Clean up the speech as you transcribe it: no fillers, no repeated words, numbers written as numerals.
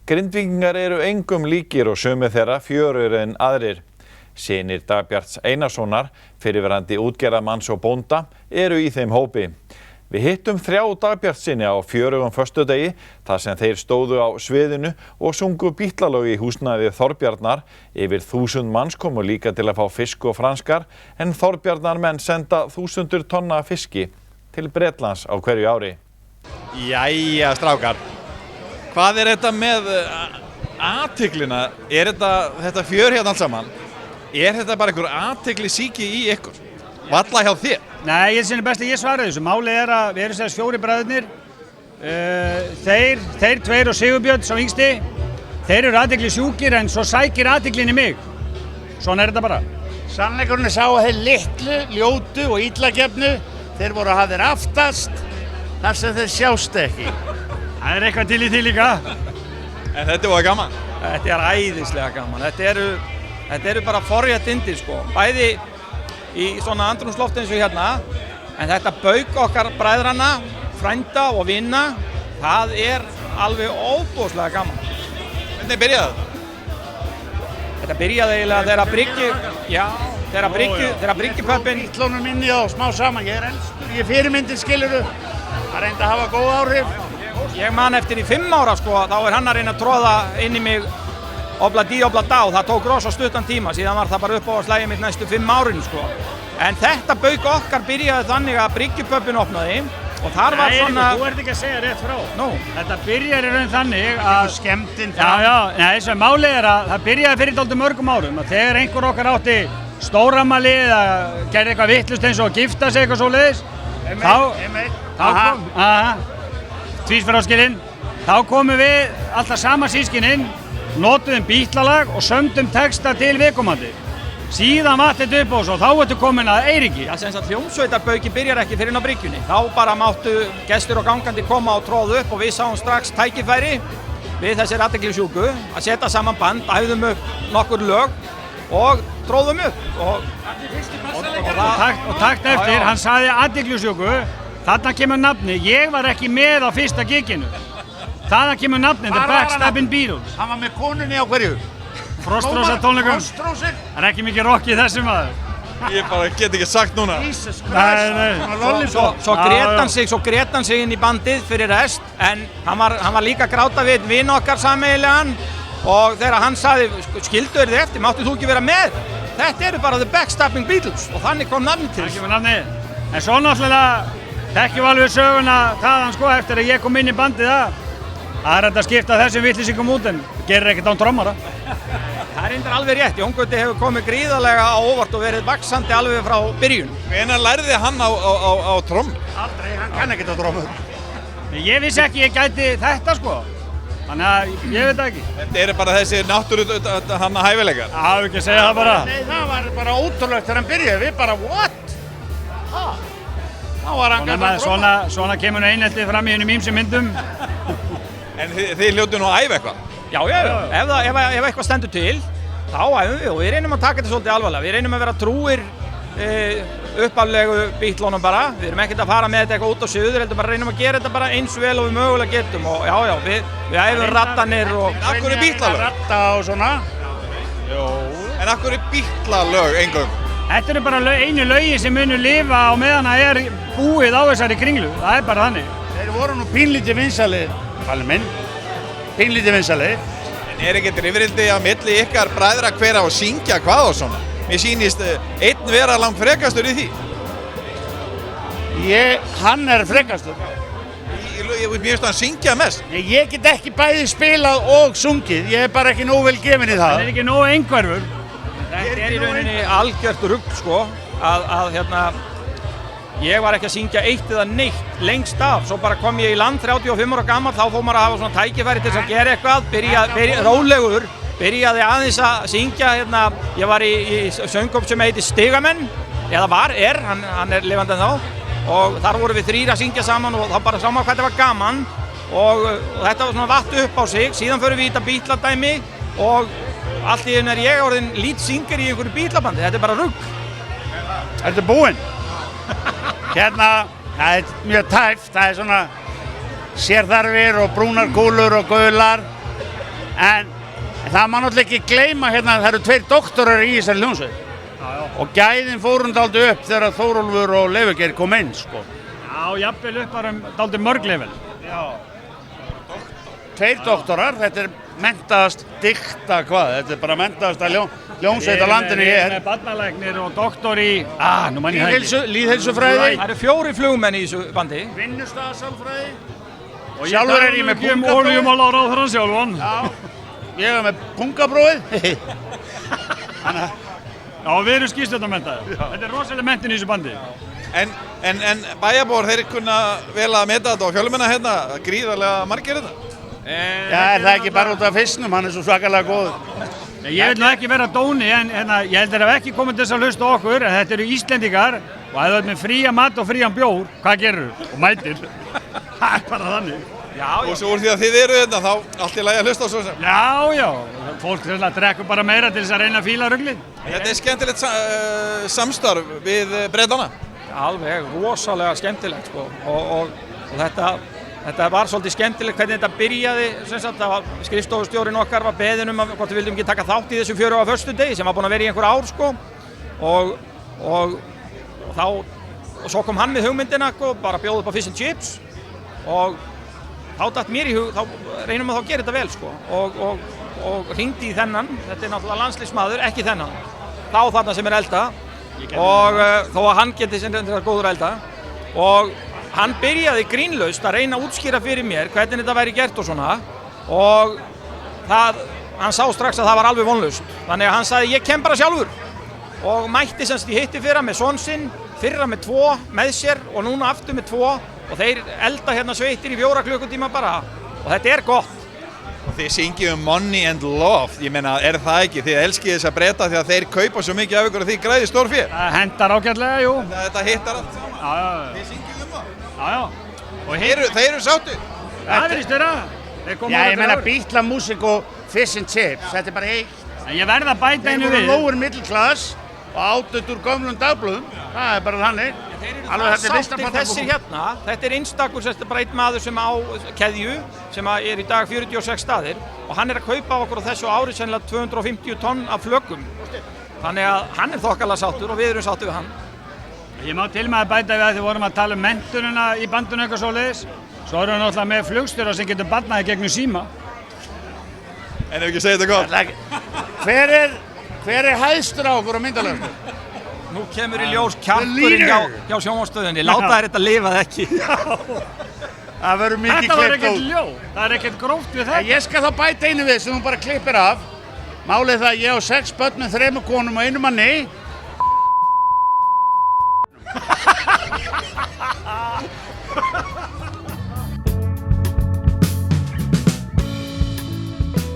Grindvíkingar eru engum líkir og sumir þeirra fjörugri en aðrir. Synir Dagbjarts Einarssonar, fyrrverandi útgerðarmanns og bónda, eru í þeim hópi. Við hittum 3 Dagbjartssyni á fjörugum föstudegi þar sem þeir stóðu á sviðinu og sungu Bítlalög í húsnæði Þorbjarnar. Yfir 1000 manns komu líka til að fá fisk og franskar, en Þorbjarnarmenn senda þúsundur tonna fiski til Bretlands á hverju ári. Jæja, strákar. Hvað þetta með athyglina? Þetta fjör hérna allt saman? Þetta bara einhver athyglissýki í ykkur? Valla hjá þér? Nei, ég sinni best að ég svara þessu. Málið að við erum 4 bræðurnir. Þeir 2 og Sigurbjörn, sá yngsti. Þeir eru athyglisjúkir en svo sækir athyglin í mig. Svona þetta bara. Sannleikurinn sá að þeir litlu, ljótu og illagefnu, þeir voru hafðir aftast þar sem þeir sjást ekki. Það eitthvað til í því líka. En þetta var gaman? Þetta æðislega gaman. Þetta eru bara forréttindi sko. Bæði í svona andrúmslofti eins og hérna. En þetta bauk okkar bræðranna, frænda og vinna, það alveg óbúslega gaman. Hvernig byrjaði þetta? Þetta byrjaði eiginlega þegar Bryggjupöppin Bítlónum minni á smá saman, ég elstur, ég fyrirmyndir skiluru. Það reyndi að hafa góð áhrif. Ég man eftir í 5 ára sko, þá hann að reyna að tróða inn í mig obla dí, obla dá. Það tók rosa stuttan tíma, síðan var það bara upp á að slægja mitt næstu 5 árin sko. En þetta bauk okkar byrjaði þannig að Bryggjupöppin opnaði og þar var svona... Nei, þú ert ekki að segja rétt frá. Nú. Þetta byrjaði í raun þannig að... Skemmtinn fram. Nei, svo málið að það byrjaði fyrir dálítið mörgum árum. Að þegar einhver okkar átti stóramali eða gerði eitthvað vitlaust eins og að gifta sig eitthvað svoleiðis, tvísfráskilinn, þá komum við alltaf sama sískininn, notuðum Bítlalag og sömdum texta til viðkomandi. Síðan vatt þetta upp á svo, þá ertu komin að Eiríki. Já, sem sagt hljómsveitarbauki byrjar ekki fyrir inn á bryggjunni. Þá bara máttu gestir og gangandi koma og tróða upp og við sáum strax tækifæri við þessir athyglisjúku að setja saman band, æfðum upp nokkur lög og tróðum upp. Og takt eftir, hann sagði athyglisjúku, þarna kemur nafni, ég var ekki með á fyrsta giginu. Þarna kemur nafni, The Backstabbing Beatles. Hann var með konunni á hverju? Frostrósa tónleikum. Frostrósir? Það ekki mikið rock í þessum maður. Ég bara get ekki sagt núna. Jesus Christ. Svo grét hann sig inn í bandið fyrir rest, en hann var líka að gráta við vin okkar sameiginlegan og þegar hann sagði, skildu þið eftir, máttu þú ekki vera með? Þetta eru bara The Backstabbing Beatles og þannig kom nafni til. Það kemur nafni. En svo náttúrulega þekkjum alveg söguna þaðan sko eftir að ég kom inn í bandið það er þetta að skipta þessum vitlýsingum út en gerir ekkert án trommara. Það reyndar alveg rétt, Jón Gauti hefur komið gríðarlega á óvart og verið vaxandi alveg frá byrjun. Hvenær lærði hann á trommur? Aldrei, hann kann ekkert á trommur. Ég vissi ekki ég gæti þetta sko, þannig að ég veit ekki. Þetta bara þessi náttúru hann að hæfileikar? Já, ekki að segja það bara. Nei, það var bara ótrúlegt þegar hann byrjaði, við bara what? Þá var hann gæti á trommur. Svona kemur einheltið fram í hennum ýmsum myndum. En þið hljótu nú að æfa eitthvað? Já. Ef eitthvað stendur til, þá æfum við og við reynum að taka þetta svolítið alvarlega. Við reynum að vera trúir uppaflegu Bítlónum bara. Við erum ekkert að fara með þetta eitthvað út á suður, heldur bara reynum að gera þetta bara eins vel og við mögulega getum. Og við æfum rattanir og... Af hverju Bítlalög? Ratta og svona. Jó. En af hverju Bítlalög eingöngu? Þetta eru bara einu lögin sem munu lifa á meðan það búið á þessari kringlu. Það bara þannig. Þeir voru nú pínlítið vinsalir, Palli minn. Pínlítið vinsalir. En ekkert rifrildi á milli ykkar bræðra hver á að syngja hvað og svona? Mér sýnist einn vera langt frekastur í því. Hann frekastur. Mér finnst hann syngja mest. Nei, ég get ekki bæði spilað og sungið. Ég bara ekki nógu vel gefinn í það. Hann ekki nógu einhverfur. Þetta í rauninni algjört rugl sko, að ég var ekki að syngja eitt eða neitt lengst af, svo bara kom ég í land 35 ára gamall, þá fór maður að hafa svona tækifæri til þess að gera eitthvað, rólegur, byrjaði aðeins að syngja ég var í söngum sem heitir Stigamenn, eða hann lifandi en þá og þar vorum við 3 að syngja saman og þá bara sá maður hvað þetta var gaman og þetta var svona vatt upp á sig, síðan förum við í þetta Bítladæmi og allt í einu ég orðinn lead singer í einhverju Bítlabandi, þetta bara rugg. Þetta búinn? Það er mjög tæft, það svona sérþarfir og brúnar kúlur og gular En það má náttúrulega ekki gleyma hérna, það eru 2 doktorar í þessari hljómsveit. Og gæðin fórum daldi upp þegar Þórólfur og Leifur kom inn, sko. Já, jafnvel upp bara daldi mörg level. Já. 2 doktorar, þetta er menntaðast dikta hvað, þetta er bara menntaðasta hljómsveit á landinu Við hér. erum með barnalæknir og doktor í, nú mann ég það ekki. Lýðheilsufræði, Það eru 4 flugmenn í þessu bandi. vinnustaðasálfræði. Og Sjálfur er ég með pungaprófið. Oljumála á ráðherran sjálfan. Já, ég er með pungaprófið. Já, við erum skýrstjórnarmenntaðir. Þetta er rosalega mentin í þessu bandi. En bæjarbúar, þeir kunna vel að meta þetta og fjölmenna hérna, gríðarlega margir þetta. Já, er það ekki bara út af fisknum, hann er svo svakalega góður. Ég vil nú ekki vera dóni, en ég held að það hef ekki komið til þess að hlusta á okkur, en þetta eru Íslendingar og ef þú ert með fría mat og frían bjór, hvað gerur þú? Og mætir. Það er bara þannig. Og svo úr því að þið eru hérna, þá allt í lagi að hlusta á svo sem. Já, fólk drekkur bara meira til þess að reyna að fíla ruglið. Þetta er skemmtilegt samstarf við Bretana. Alveg rosalega skemmtilegt sko. og þetta var svolítið skemmtilegt hvernig þetta byrjaði, sem sagt, það var skrifstofustjórinn okkar var beðinn hvort við vildum ekki taka þátt í þessu fjöru á föstudegi sem var búin að vera í einhver ár sko. og svo kom hann með hugmyndina sko, bara bjóð upp á fish and chips og þá datt mér í hug, þá reynum við að gera þetta vel sko. og hringdi í þennan, þetta er náttúrulega landsliðsmaður, ekki þennan, þá þarna sem er elda og þó að hann geti sem þetta góður elda og hann byrjaði grínlaust að reyna að útskýra fyrir mér hvernig þetta væri gert og svona og hann sá strax að það var alveg vonlaust þannig að hann sagði ég kem bara sjálfur og mætti semst í hitti fyrra með son sinn, fyrra með 2 með sér og núna aftur með 2 og þeir elda hérna sveittir í 4 klukkutíma bara og þetta er gott. Og þið syngjum money and love, ég meina, er það ekki? Þið elskið þess að Breta því að þeir kaupa svo mikið af ykkur og þið græði stórfé. Það hendar ágætlega, jú. Þetta hittar allt saman. Já. Þið syngjum það. Já. Og Þeir eru sáttu. það virðist vera. Já, ég meina bítlamúsík og fish and chips, þetta er bara heitt. En ég verð að bæta einu Þeir við. voru lower middle class og átut úr gömlum dagblöðum, það er bara þannig. Þeir eru Alveg, það þetta er sáttir þessir hérna, þetta er einstakur bara einn maður sem á keðju sem er í dag 46 staðir og hann er að kaupa á okkur á þessu ári sennilega 250 tonn af flökum þannig að hann er þokkalega sáttur og við erum sáttur við hann. Ég má til með að bæta við að þið vorum að tala um menntunina í bandinu eitthvað svoleiðis. Svo erum við náttúrulega með flugstjóra sem getur barnaði gegnum síma. En ef ekki segja þetta gott. Hver er hæðstur á okkur á myndalöfstu? Nú kemur í ljós kjarkurinn hjá sjónvarpsstöðinni, láta þær þetta lifa það ekki. Það verður mikið Þetta var klippt ekkert út. ljóð, það er ekkert gróft við þetta. Ég skal þá bæta einu við sem þú bara klippir af. Málið það að ég á 6 börn með 3 konum og 1 manni.